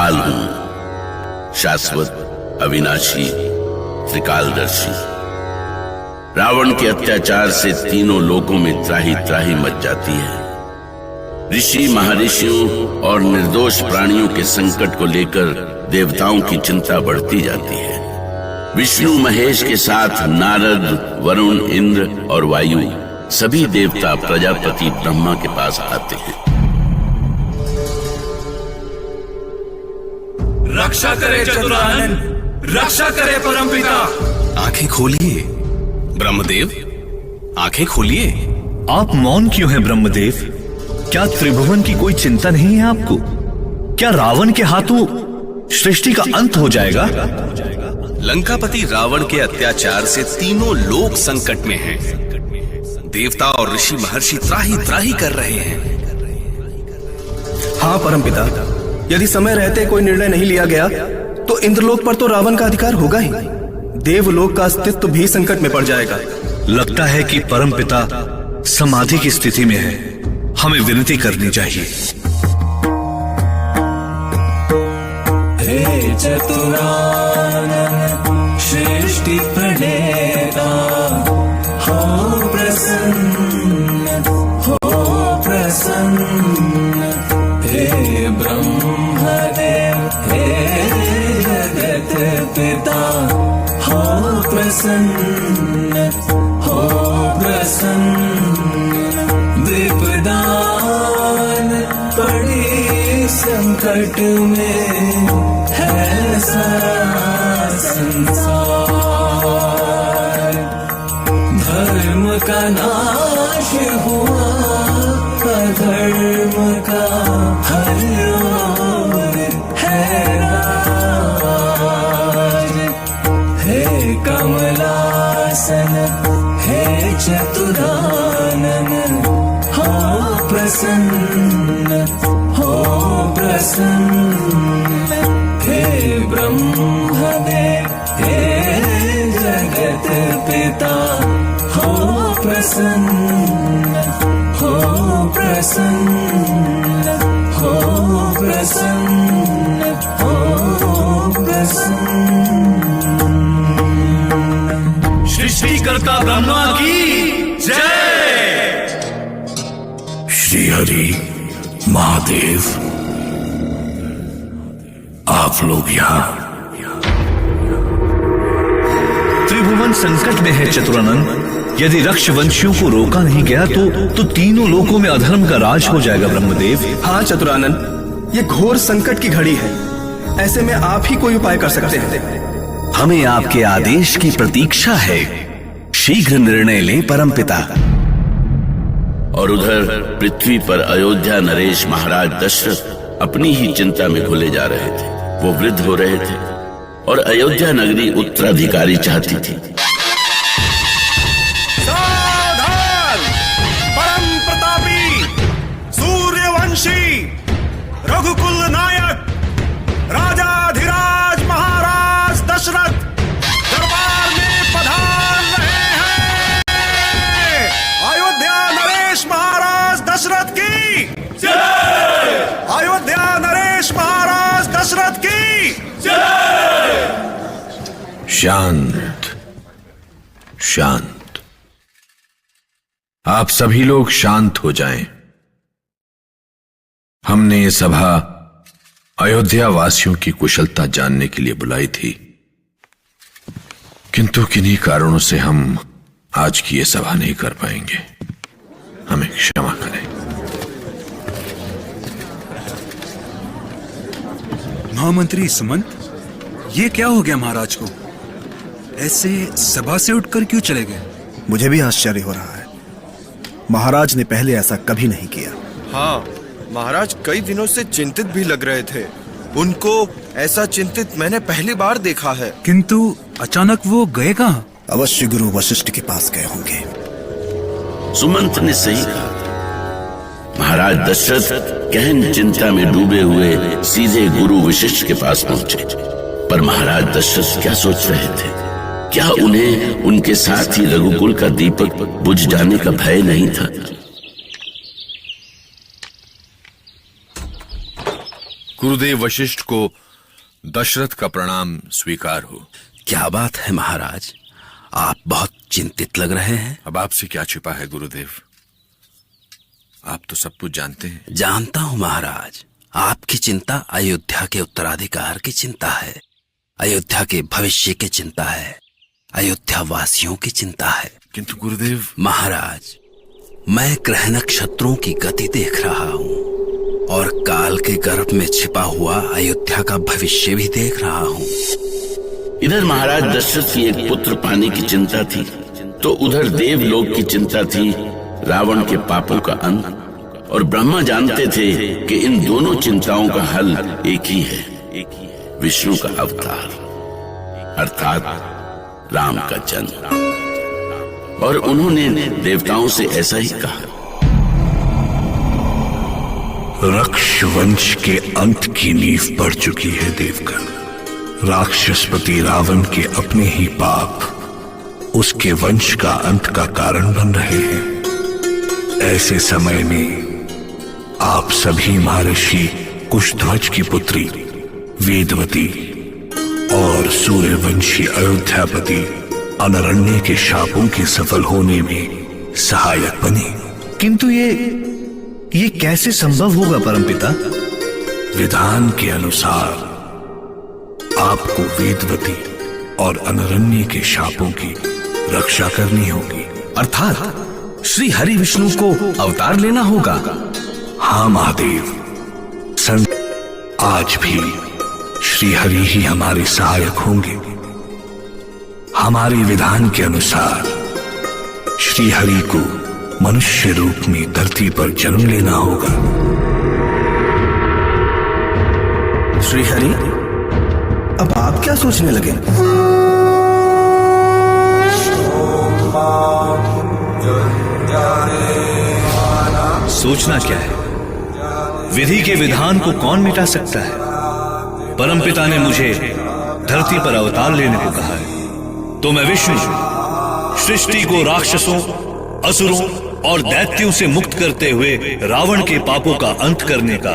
काल हूं, शाश्वत, अविनाशी, त्रिकालदर्शी। रावण के अत्याचार से तीनों लोकों में त्राही त्राही मच जाती है। ऋषि, महर्षियों और निर्दोष प्राणियों के संकट को लेकर देवताओं की चिंता बढ़ती जाती है। विष्णु महेश के साथ नारद, वरुण, इंद्र और वायु सभी देवता प्रजापति ब्रह्मा के पास आते हैं। रक्षा करे चतुरानन, रक्षा करे परमपिता। आंखें खोलिए ब्रह्मदेव, आंखें खोलिए। आप मौन क्यों हैं ब्रह्मदेव? क्या त्रिभुवन की कोई चिंता नहीं है आपको? क्या रावण के हाथों सृष्टि का अंत हो जाएगा? लंकापति रावण के अत्याचार से तीनों लोक संकट में हैं। देवता और ऋषि महर्षि त्राही त्राही कर रहे हैं। हाँ परमपिता, यदि समय रहते कोई निर्णय नहीं लिया गया तो इंद्रलोक पर तो रावण का अधिकार होगा ही। देवलोक का अस्तित्व भी संकट में पड़ जाएगा। लगता है कि परमपिता समाधि की स्थिति में है। हमें विनती करनी चाहिए। हे चतुरानन सृष्टि प्रणेता, हो प्रसन्न, हो प्रसन्न। हे ब्रह्मदेव, हे जगत पिता, हो प्रसन्न, हो प्रसन्न। विपदान पड़ी संकट में है सारा संसार। धर्म का नाश हुआ, अधर्म का हर ओर है राज। हे कमलासन, हे चतुरानन, हो प्रसन्न, हो प्रसन्न। हे ब्रह्मदेव, हे जगत पिता, हो प्रसन्न, हो प्रसन्न, हो प्रसन्न, हो प्रसन्न। सृष्टिकर्ता ब्रह्मा की जय। श्री हरि महादेव, आप लोग यहाँ। त्रिभुवन संकट में है चतुरानन। यदि रक्षवंशियों को रोका नहीं गया तो तीनों लोकों में अधर्म का राज हो जाएगा ब्रह्मदेव। हाँ चतुरानन, ये घोर संकट की घड़ी है। ऐसे में आप ही कोई उपाय कर सकते हैं। हमें आपके आदेश की प्रतीक्षा है। शीघ्र निर्णय लें परमपिता। और उधर पृथ्वी पर अयोध्या नरेश महाराज दशरथ अपनी ही चिंता में घुले जा रहे थे। वो वृद्ध हो रहे थे और अयोध्या नगरी उत्तराधिकारी चाहती थी। सावधान! परम प्रतापी, सूर्यवंशी, रघुकुल नायक, राजाधिराज महाराज दशरथ दरबार में पधार रहे हैं। अयोध्या नरेश महाराज दशरथ की जय! अयोध्या नरेश महाराज दशरथ की जय! शांत शांत, आप सभी लोग शांत हो जाएं। हमने ये सभा अयोध्या वासियों की कुशलता जानने के लिए बुलाई थी, किंतु किन्हीं कारणों से हम आज की ये सभा नहीं कर पाएंगे। हमें क्षमा करें। महामंत्री सुमंत, ये क्या हो गया महाराज को? ऐसे सभा से उठकर क्यों चले गए? मुझे भी आश्चर्य हो रहा है। महाराज ने पहले ऐसा कभी नहीं किया। हाँ, महाराज कई दिनों से चिंतित भी लग रहे थे। उनको ऐसा चिंतित मैंने पहली बार देखा है। किंतु अचानक वो गए कहाँ? अवश्य गुरु वशिष्ठ के पास गए होंगे। सुमंत ने सही कहा था। महाराज दशरथ गहन चिंता में डूबे हुए सीधे गुरु वशिष्ठ के पास पहुंचे। पर महाराज दशरथ क्या सोच रहे थे? क्या उन्हें उनके साथ ही रघुकुल का दीपक बुझ जाने का भय नहीं था? गुरुदेव वशिष्ठ को दशरथ का प्रणाम स्वीकार हो। क्या बात है महाराज, आप बहुत चिंतित लग रहे हैं। अब आपसे क्या छिपा है गुरुदेव, आप तो सब कुछ जानते हैं। जानता हूं महाराज, आपकी चिंता अयोध्या के उत्तराधिकार की चिंता है, अयोध्या के भविष्य की चिंता है, अयोध्या वासियों की चिंता है। किंतु गुरुदेव महाराज, मैं ग्रह नक्षत्रों की गति देख रहा हूं और काल के गर्भ में छिपा हुआ अयोध्या का भविष्य भी देख रहा हूं। इधर महाराज दशरथ की एक पुत्र पाने की चिंता थी, तो उधर देवलोक की चिंता थी रावण के पापों का अंत। और ब्रह्मा जानते थे कि इन दोनों चिंताओं का हल एक ही है, विष्णु का अवतार अर्थात राम का जन्म। और उन्होंने देवताओं से ऐसा ही कहा। रक्ष वंश के अंत की नींव पड़ चुकी है देवगण। राक्षसपति रावण के अपने ही पाप उसके वंश का अंत का कारण बन रहे हैं। ऐसे समय में आप सभी महर्षि कुशध्वज की पुत्री वेदवती और सूर्यवंशी अयोध्यापति अनरण्य के शापों के सफल होने में सहायक बने। किंतु ये कैसे संभव होगा परमपिता? विधान के अनुसार आपको वेदवती और अनरण्य के शापों की रक्षा करनी होगी। अर्थात श्री हरि विष्णु को अवतार लेना होगा। हाँ महादेव, आज भी श्री हरि ही हमारे सहायक होंगे। हमारे विधान के अनुसार श्री हरि को मनुष्य रूप में धरती पर जन्म लेना होगा। श्री हरि, अब आप क्या सोचने लगे? सोचना क्या है, विधि के विधान को कौन मिटा सकता है। परमपिता ने मुझे धरती पर अवतार लेने को कहा है, तो मैं विष्णु सृष्टि को राक्षसों, असुरों और दैत्यों से मुक्त करते हुए रावण के पापों का अंत करने का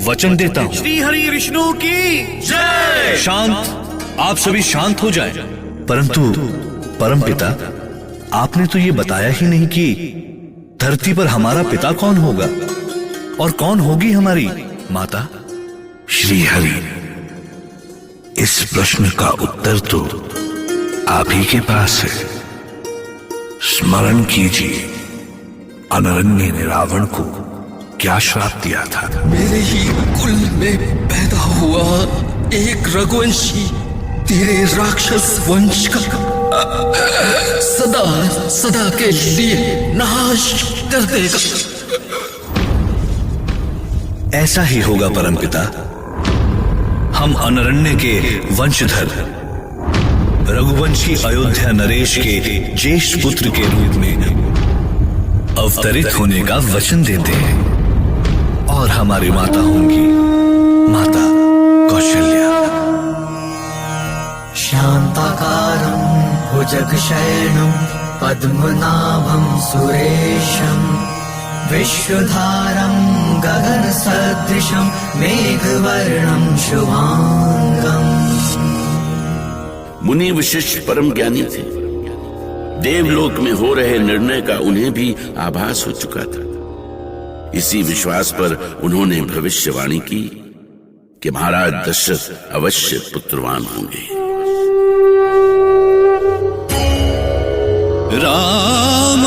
वचन देता हूं। श्री हरि विष्णु की जय। शांत, आप सभी शांत हो जाएं। परंतु परमपिता, आपने तो ये बताया ही नहीं कि धरती पर हमारा पिता कौन होगा और कौन होगी हमारी माता। श्री हरि, इस प्रश्न का उत्तर तो आप ही के पास है। स्मरण कीजिए, अनरण्य ने रावण को क्या श्राप दिया था। मेरे ही कुल में पैदा हुआ एक रघुवंशी तेरे राक्षस वंश का सदा सदा के लिए नाश कर देगा। ऐसा ही होगा परमपिता। हम अनरण्य के वंशधर रघुवंशी अयोध्या नरेश के ज्येष्ठ पुत्र के रूप में अवतरित होने का वचन देते हैं और हमारी माता होंगी माता कौशल्या। शांताकारं भुजगशयनं पद्मनाभं सुरेशं विश्वधारं गगनसदृशं मेघवर्णं शुभांगं। मुनि वशिष्ठ परम ज्ञानी थे। देवलोक में हो रहे निर्णय का उन्हें भी आभास हो चुका था। इसी विश्वास पर उन्होंने भविष्यवाणी की कि महाराज दशरथ अवश्य पुत्रवान होंगे। राम